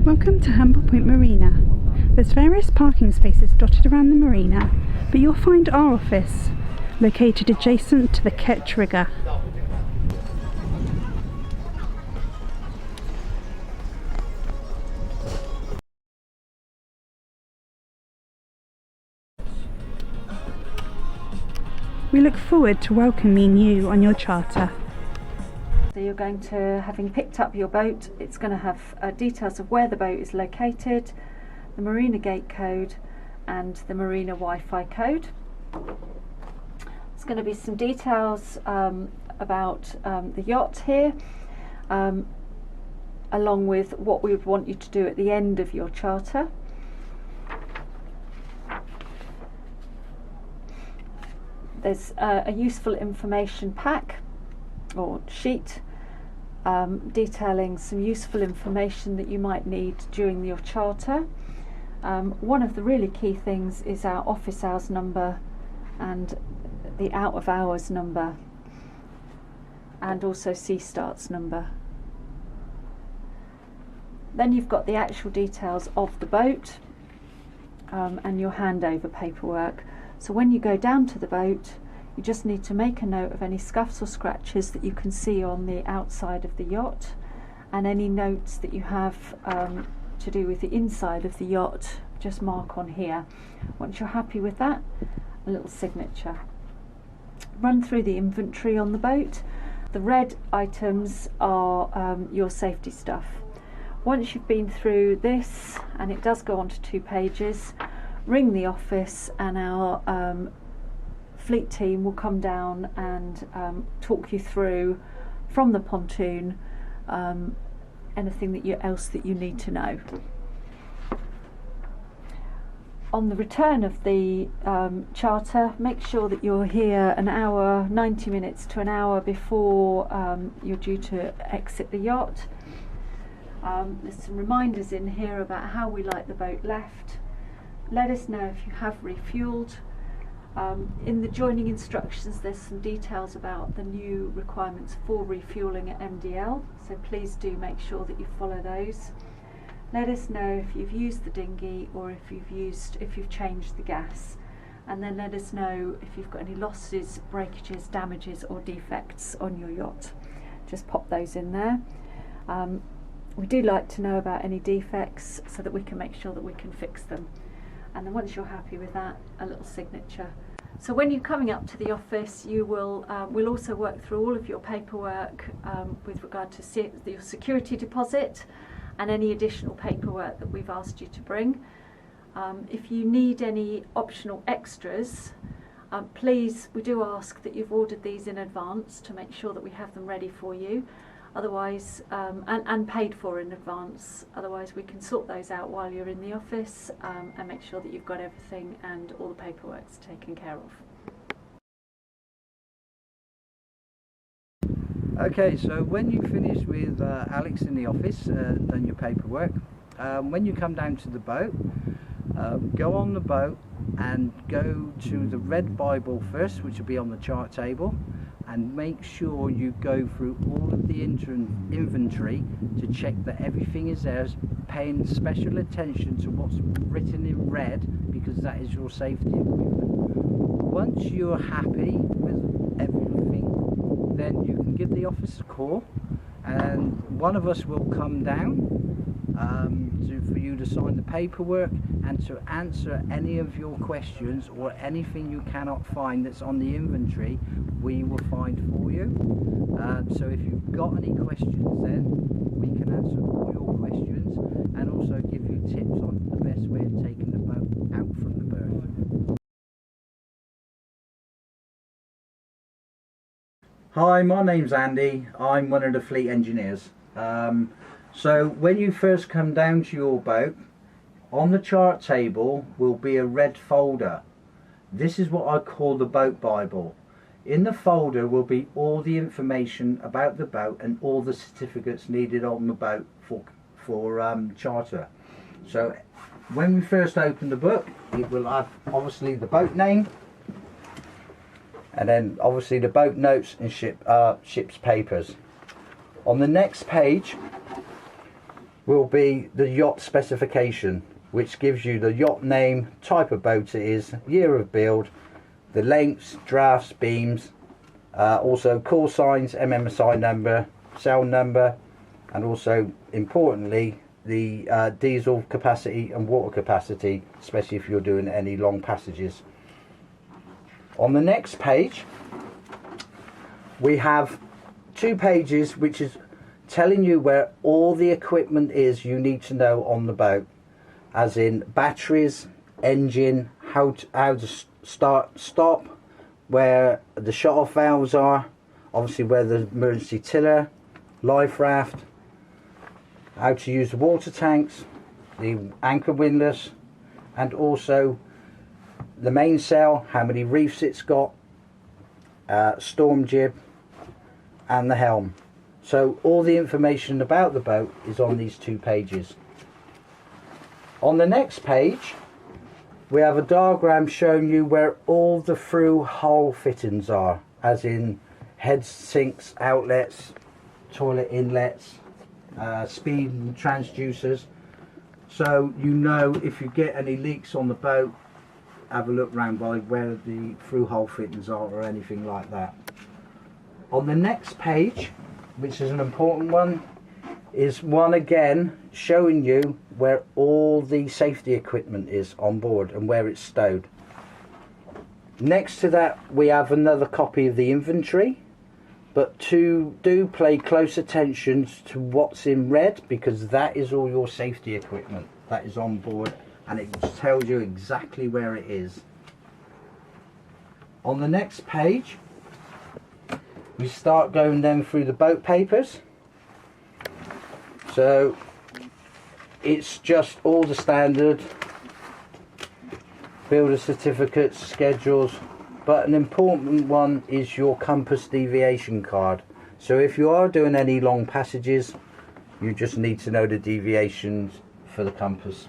Welcome to Humble Point Marina. There's various parking spaces dotted around the marina, but you'll find our office located adjacent to the ketch rigger. We look forward to welcoming you on your charter. So you're going to, having picked up your boat, it's going to have details of where the boat is located, the marina gate code and the marina Wi-Fi code. There's going to be some details about the yacht here, along with what we would want you to do at the end of your charter. There's a useful information pack or sheet detailing some useful information that you might need during your charter. One of the really key things is our office hours number and the out of hours number, and also sea starts number. Then you've got the actual details of the boat and your handover paperwork. So when you go down to the boat, you just need to make a note of any scuffs or scratches that you can see on the outside of the yacht, and any notes that you have to do with the inside of the yacht, just mark on here. Once you're happy with that, a little signature. Run through the inventory on the boat. The red items are your safety stuff. Once you've been through this, and it does go on to 2 pages, ring the office and our fleet team will come down and talk you through from the pontoon anything else that you need to know. On the return of the charter, make sure that you're here an hour, 90 minutes to an hour before you're due to exit the yacht. There's some reminders in here about how we like the boat left. Let us know if you have refueled. In the joining instructions there's some details about the new requirements for refueling at MDL, so please do make sure that you follow those. Let us know if you've used the dinghy or if you've changed the gas, and then let us know if you've got any losses, breakages, damages or defects on your yacht. Just pop those in there. We do like to know about any defects so that we can make sure that we can fix them. And then once you're happy with that, a little signature. So when you're coming up to the office, you will we'll also work through all of your paperwork with regard to your security deposit and any additional paperwork that we've asked you to bring. If you need any optional extras, please, we do ask that you've ordered these in advance to make sure that we have them ready for you. Otherwise, and paid for in advance. Otherwise we can sort those out while you're in the office and make sure that you've got everything and all the paperwork's taken care of. Okay, so when you finish with Alex in the office, done your paperwork, when you come down to the boat, go on the boat and go to the red Bible first, which will be on the chart table, and make sure you go through all of the inventory to check that everything is there, paying special attention to what's written in red, because that is your safety equipment. Once you're happy with everything, then you can give the office a call and one of us will come down for you to sign the paperwork and to answer any of your questions, or anything you cannot find that's on the inventory we will find for you. So if you've got any questions, then we can answer all your questions and also give you tips on the best way of taking the boat out from the berth. Hi, my name's Andy. I'm one of the fleet engineers. So when you first come down to your boat, on the chart table will be a red folder. This is what I call the boat Bible. In the folder will be all the information about the boat and all the certificates needed on the boat for charter. So when we first open the book, it will have obviously the boat name, and then obviously the boat notes and ship's papers. On the next page will be the yacht specification, which gives you the yacht name, type of boat it is, year of build, the lengths, drafts, beams, also call signs, MMSI number, sail number, and also importantly the diesel capacity and water capacity, especially if you're doing any long passages. On the next page we have 2 pages which is telling you where all the equipment is you need to know on the boat, as in batteries, engine, how to start, stop, where the shut-off valves are, obviously where the emergency tiller, life raft, how to use the water tanks, the anchor windlass, and also the mainsail, how many reefs it's got, storm jib, and the helm. So all the information about the boat is on these 2 pages. On the next page we have a diagram showing you where all the through hull fittings are, as in head sinks, outlets, toilet inlets, speed and transducers, so you know if you get any leaks on the boat, have a look round by where the through hull fittings are or anything like that. On the next page, which is an important one, is one again showing you where all the safety equipment is on board and where it's stowed. Next to that we have another copy of the inventory, but do pay close attention to what's in red, because that is all your safety equipment that is on board, and it tells you exactly where it is. On the next page we start going then through the boat papers. So it's just all the standard builder certificates, schedules, but an important one is your compass deviation card. So if you are doing any long passages, you just need to know the deviations for the compass.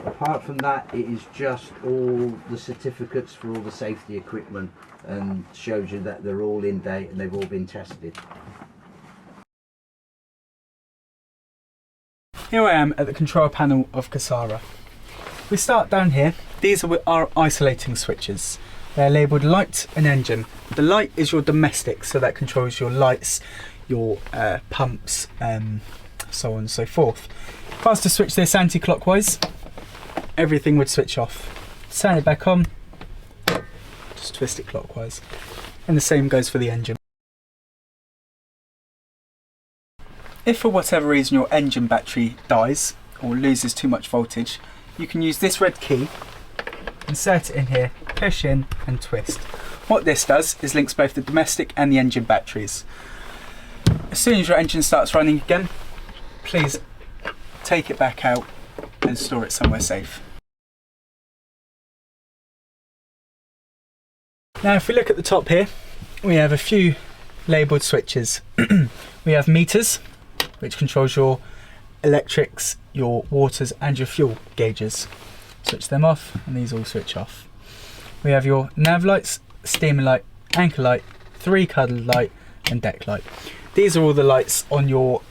Apart from that, it is just all the certificates for all the safety equipment, and shows you that they're all in date and they've all been tested. Here I am at the control panel of Kasara. We start down here. These are our isolating switches. They're labelled light and engine. The light is your domestic, so that controls your lights, your pumps, so on and so forth. If I was to switch this anti-clockwise, everything would switch off. Turn it back on, just twist it clockwise. And the same goes for the engine. If for whatever reason your engine battery dies or loses too much voltage, you can use this red key, insert it in here, push in and twist. What this does is links both the domestic and the engine batteries. As soon as your engine starts running again, please take it back out and store it somewhere safe. Now if we look at the top here, we have a few labelled switches. We have meters, which controls your electrics, your waters and your fuel gauges. Switch them off and these all switch off. We have your nav lights, steamer light, anchor light, 3-colored light and deck light. These are all the lights on your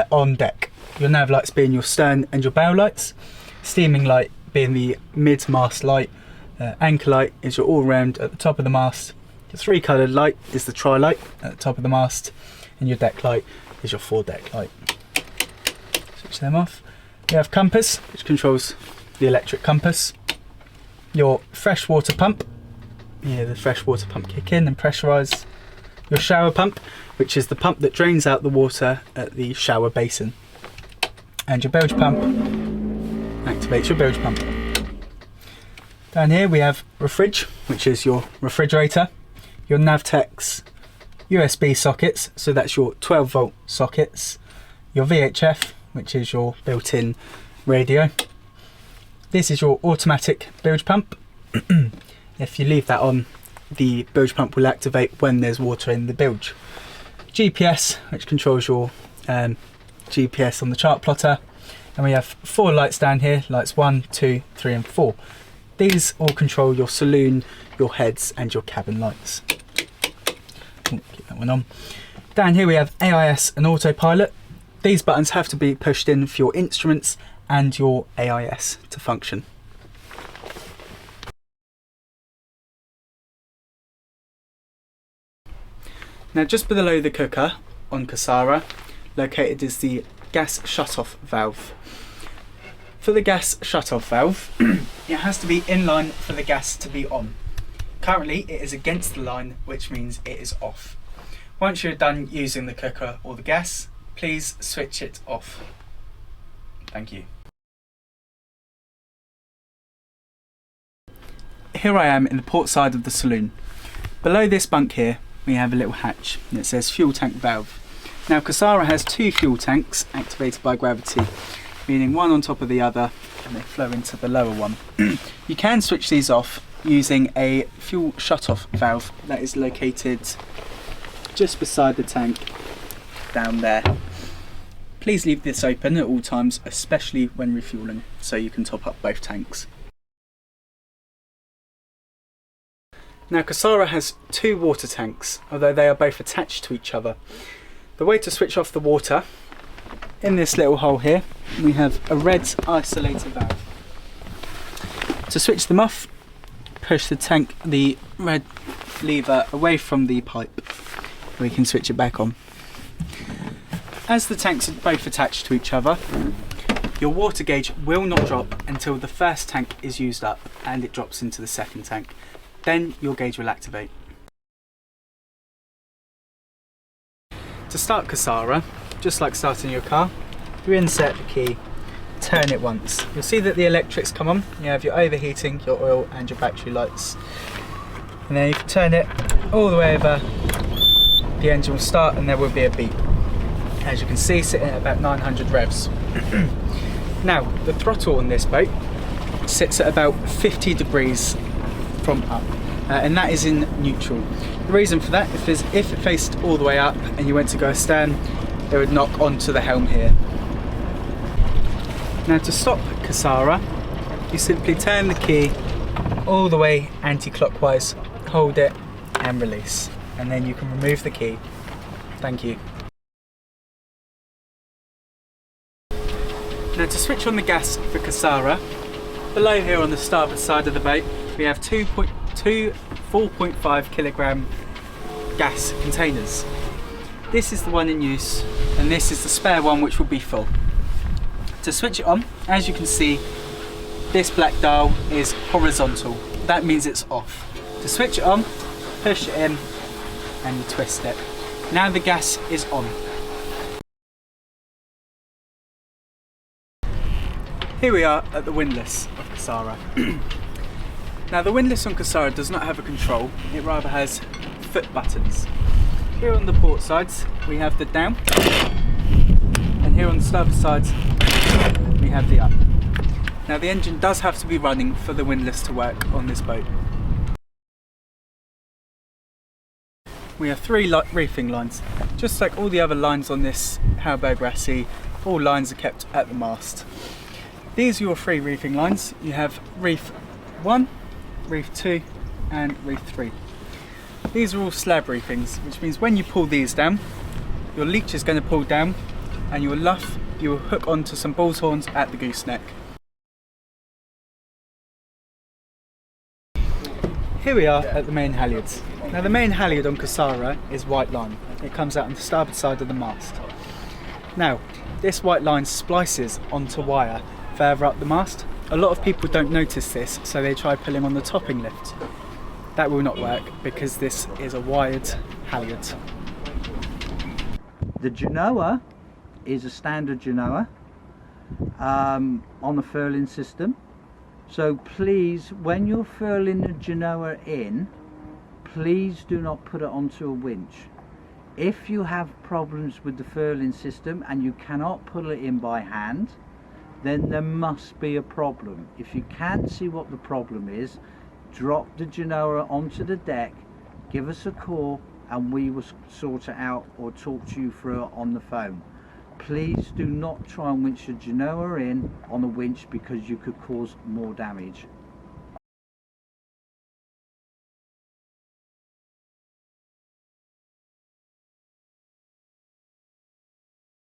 on deck. Your nav lights being your stern and your bow lights, steaming light being the mid-mast light, anchor light is your all-round at the top of the mast, your 3-colored light is the tri-light at the top of the mast, and your deck light is your foredeck light. Switch them off. You have compass, which controls the electric compass. Your freshwater pump, the freshwater pump kick in and pressurise. Your shower pump, which is the pump that drains out the water at the shower basin. And your bilge pump activates your bilge pump. Down here we have refrig, which is your refrigerator. Your Navtex USB sockets, so that's your 12-volt sockets. Your VHF, which is your built-in radio. This is your automatic bilge pump. If you leave that on, the bilge pump will activate when there's water in the bilge. GPS, which controls your GPS on the chart plotter. And we have 4 lights down here, lights 1, 2, 3 and 4. These all control your saloon, your heads and your cabin lights. Keep that one on. Down here we have AIS and autopilot. These buttons have to be pushed in for your instruments and your AIS to function. Now just below the cooker on Kasara, located is the gas shut-off valve. For the gas shut-off valve, it has to be in line for the gas to be on. Currently it is against the line, which means it is off. Once you're done using the cooker or the gas, please switch it off. Thank you. Here I am in the port side of the saloon. Below this bunk here, we have a little hatch and it says fuel tank valve. Now Kasara has 2 fuel tanks activated by gravity, meaning one on top of the other, and they flow into the lower one. You can switch these off using a fuel shut-off valve that is located just beside the tank down there. Please leave this open at all times, especially when refueling, so you can top up both tanks. Now Kasara has 2 water tanks, although they are both attached to each other. The way to switch off the water, in this little hole here, we have a red isolator valve. To switch them off, push the red lever away from the pipe. We can switch it back on. As the tanks are both attached to each other, your water gauge will not drop until the first tank is used up and it drops into the second tank. Then your gauge will activate. To start Kasara, just like starting your car, you insert the key, turn it once. You'll see that the electrics come on. You have your overheating, your oil and your battery lights. And then you can turn it all the way over, the engine will start and there will be a beep. As you can see, sitting at about 900 revs. Now, the throttle on this boat sits at about 50 degrees from up, and that is in neutral. The reason for that is if it faced all the way up and you went to go astern, it would knock onto the helm here. Now to stop Kasara, you simply turn the key all the way anti-clockwise, hold it and release, and then you can remove the key. Thank you. Now to switch on the gas for Kasara, below here on the starboard side of the boat, we have two 4.5 kilogram gas containers. This is the one in use and this is the spare one which will be full. To switch it on, as you can see, this black dial is horizontal. That means it's off. To switch it on, push it in and you twist it. Now the gas is on. Here we are at the windlass of Kasara. Now the windlass on Kasara does not have a control, it rather has foot buttons. Here on the port sides we have the down, and here on the starboard sides we have the up. Now the engine does have to be running for the windlass to work on this boat. We have 3 reefing lines. Just like all the other lines on this Hallberg Rassy, all lines are kept at the mast. These are your 3 reefing lines. You have reef 1, reef 2 and reef 3. These are all slab reefings, which means when you pull these down, your leech is going to pull down and you will hook onto some bull's horns at the gooseneck. Here we are at the main halyards. Now the main halyard on Kasara is white line. It comes out on the starboard side of the mast. Now this white line splices onto wire further up the mast. A lot of people don't notice this, so they try pulling on the topping lift. That will not work because this is a wired halyard. The genoa is a standard genoa on the furling system. So please, when you're furling the genoa in, please do not put it onto a winch. If you have problems with the furling system and you cannot pull it in by hand, then there must be a problem. If you can't see what the problem is, drop the genoa onto the deck, give us a call and we will sort it out or talk to you through it on the phone. Please do not try and winch the Genoa in on a winch, because you could cause more damage.